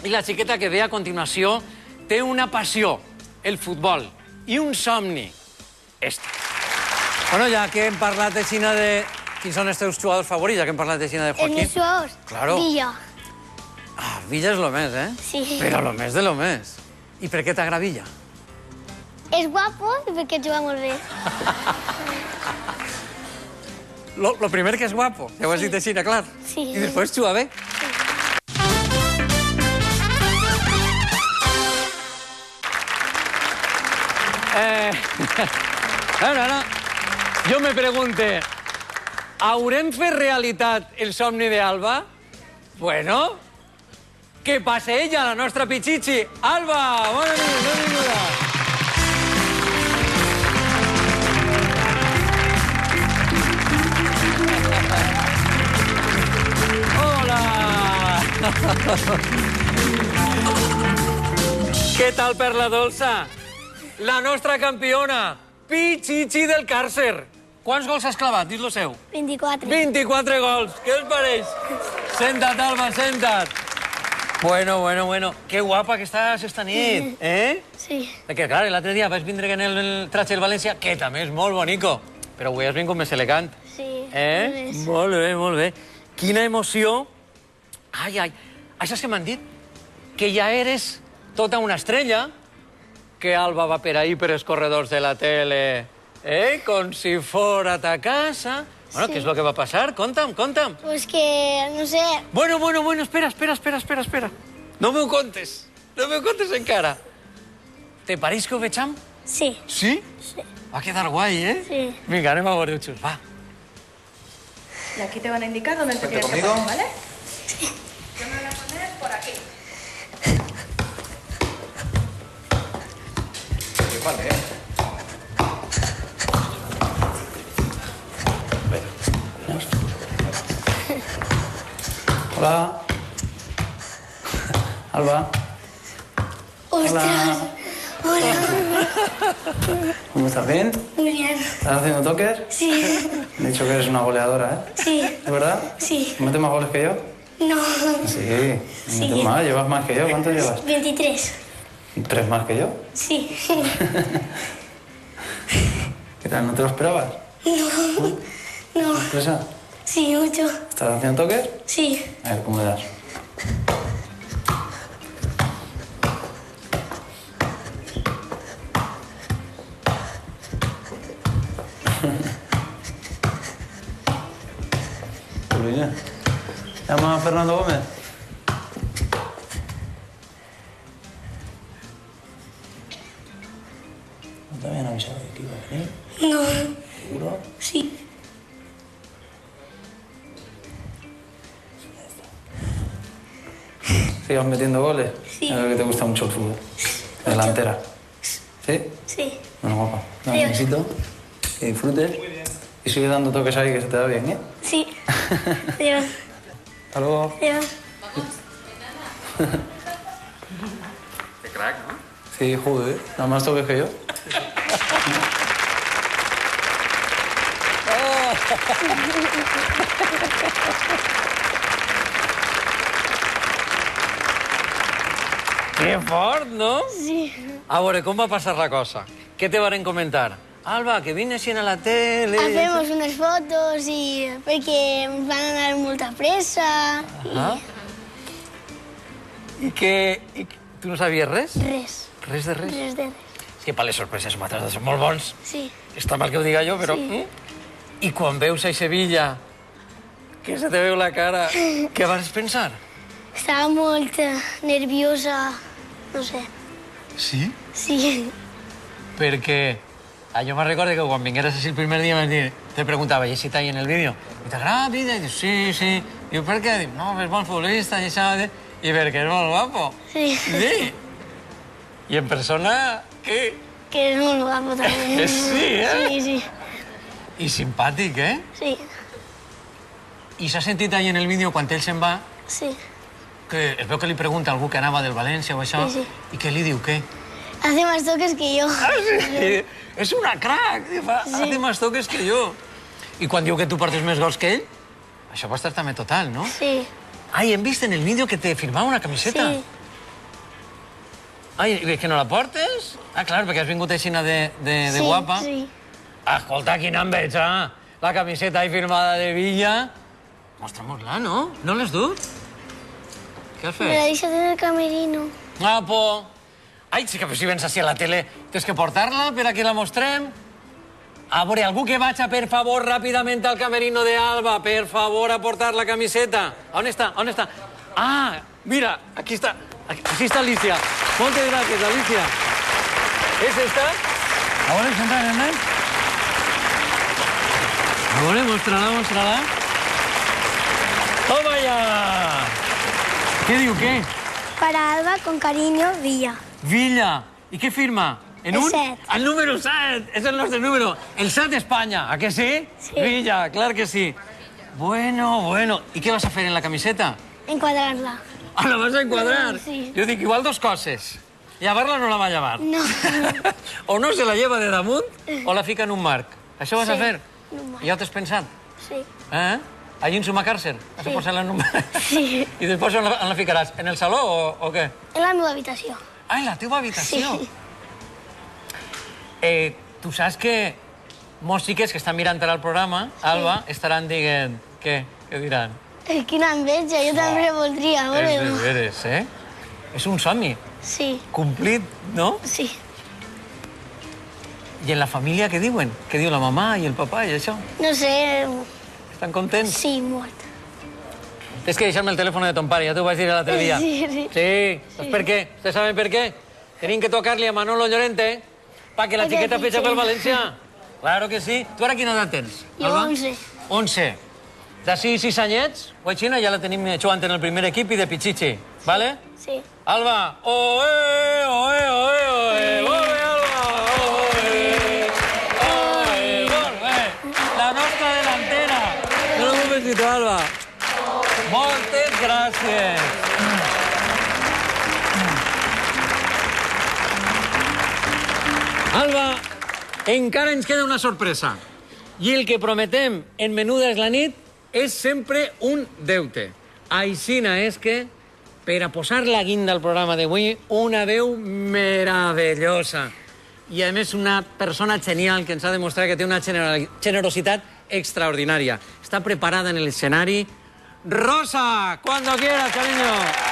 I la xiqueta que ve a continuació té una passió, el futbol, i un somni, este. Bueno, ja que hem parlat de Xina de... Quins són els teus jugadors favorits, ja que hem parlat de Xina de Joaquín? Els meus jugadors? Claro. Villa. Ah, Villa és lo més, eh? Sí. Però lo més de lo més. I per què t'agrada Villa? És guapo i perquè juga molt bé. Lo primer que és guapo, ja ho has dit així, clar. Sí. I després juga bé. Ara, jo me pregunte, haurem fet realitat el somni d'Alba? Bueno, que passe ella, la nostra Pichichi. Alba, bona nit, benvinguda. Què tal per la dolça? La nostra campiona, Pichichi del càrcer. Quants gols has clavat? Dis-lo seu. 24. 24 gols. Què us pareix? Senta't, Alba, senta't. Bueno. Que guapa que estàs esta nit, eh? Sí. Perquè, clar, l'altre dia vaig vindre en el traje del València, que també és molt bonico, però avui has vingut més elegant. Sí. Eh? Molt bé. Quina emoció. Ai, això és que m'han dit que ja eres tota una estrella, que Alba va per ahí, per els corredors de la tele, com si fora ta casa. Bueno, què és el que va passar? Conta'm. Pues que, no sé... Bueno, espera. No m'ho contes encara. Te pareix que ho vegem? Sí. Sí? Sí. Va quedar guai, eh? Sí. Vinga, anem a veure, xus, va. Y aquí te van a indicar dónde te tienes que poner, ¿vale? Sí. Yo me voy a poner por aquí. Vale, Hola. Alba. ¡Ostras! Hola. ¿Cómo estás? ¿Bien? Muy bien. ¿Estás haciendo toques? Sí. Me han dicho que eres una goleadora, ¿eh? Sí. ¿Es verdad? Sí. ¿Metes más goles que yo? No. Sí. ¿Metes más? ¿Llevas más que yo? ¿Cuántos llevas? 23. ¿3 más que yo? Sí. ¿Qué tal? ¿No te lo esperabas? No. ¿Sorpresa? Sí, mucho. ¿Estás haciendo toques? Sí. A ver, ¿cómo le das? ¿Llama a Fernando Gómez? ¿No te habían avisado de que iba a venir? No. ¿Seguro? Sí. ¿Sigas metiendo goles? Sí. A ver que te gusta mucho el fútbol. Delantera. ¿Sí? Sí. Bueno, guapa. Un Adiós. besito. Que disfrutes. Y sigue dando toques ahí que se te da bien, ¿eh? Sí. Adiós. Hasta luego. Adiós. Qué crack, ¿no? Sí, joder. Nada más toques que yo. Que fort, no? Sí. A veure, com va passar la cosa? Què te varen comentar? Alba, que vines a la tele... Hacemos unes fotos i perquè ens van anar molta pressa. Ah. I que... Tu no sabies res? Res. Res de res? Res de res. És que per les sorpreses nosaltres som molt bons. Sí. Està mal que ho diga jo, però... Sí. I quan veus a Sevilla, que se te veu la cara, què vas pensar? Estava molt nerviosa, no sé. Sí? Sí. Perquè jo me'n recordo que quan vingueres així el primer dia te preguntava, i si t'hi en el vídeo? I t'agrada el vídeo? I dius, sí. Diu, per què? Diu, no, és bon futbolista, i això... I perquè és molt guapo. Sí. Sí. I en persona, què? Que és molt guapo, també. Sí, eh? Sí. I simpàtic, eh? Sí. I s'ha sentit ahir en el vídeo, quan ell se'n va, Sí. que es veu que li pregunta a algú que anava del València o això, Sí. i què li diu, què? Hace más toques que yo. Sí. És una crac, Sí. hace más toques que jo. I quan diu que tu portes més gols que ell, això va estar també total, no? Sí. Ai, hem vist en el vídeo que te firmava una camiseta. Sí. Ai, que no la portes? Ah, clar, perquè has vingut així de guapa. Sí. Escolta, quina enveja! La camiseta ahí firmada de Villa. Mostra-mos-la, no? No l'has dut? Què has Me la fet? deixat en el camerino. Guapo! Ai, sí que si vens així a la tele, tens que portar-la per a que la mostrem. A veure, algú que vaig, per favor, ràpidament al camerino de Alba, per favor, a portar la camiseta. On està? On està? Ah, mira, aquí està. Aquí està Alicia. Moltes gràcies, Alicia. ¿Es esta? A veure, senta, nena. A veure, mostra-la, mostra-la. Toma ya. Què diu, què? Para Alba, con cariño, Villa. Villa. I què firma? En El un? 7. El número 7. És el nostre número. El 7 d'Espanya. ¿A que sí? Sí. Villa, clar que sí. Bueno, bueno. ¿Y qué vas a hacer en la camiseta? Encuadrarla. Ah, la vas a encuadrar. Sí. Jo dic, igual dos coses. Llevar-la no la va llevar. No. O no se la lleva de damunt o la fica en un marc. Això vas a Sí, fer? en un marc. Ja ho t'has pensat? Sí. Eh? Allí en Sumacàrcer? Has de Sí. posar-la en un marc? Sí. I després on la ficaràs? En el saló o què? En la meva habitació. Ah, en la teva habitació. Sí. Tu saps que molts xiquets que estan mirant el programa, Alba, estaran dient... Què? Què diran? Quina enveja, jo també voldria, És de veure-ho. veres, eh? És un somni Sí, complit, no? sí. I en la família què diuen? Què diu la mamà i el papà i això? No sé, Estan contents? sí, molt. Tens que deixar-me el telèfon de ton pare, ja t'ho vaig dir l'altre dia. Sí, sí. Sí, saps per què? Ustedes saben per què? Tenim que tocar-li a Manolo Llorente para que la Perquè xiqueta fitxe. fitxa pel València. Claro que sí. Tu ara quina edat tens? Jo Alba? 11. 11. D'ací 6 anyets, Guaixina, ja la tenim jugant en el primer equip i de Pichichi, ¿vale? Sí. Alba, oe, oe, oe, oe, oe, Alba, oe, oe, molt bé. La nostra delantera. Dóna'm un besito, Alba. Moltes gràcies. Alba, encara ens queda una sorpresa. I el que prometem en Menuda és la nit és sempre un deute. Aixina és que, per a posar la guinda al programa d'avui, una veu meravellosa. I, a més, una persona genial que ens ha demostrat que té una generositat extraordinària. Està preparada en el escenari. Rosa, cuando quieras, cariño.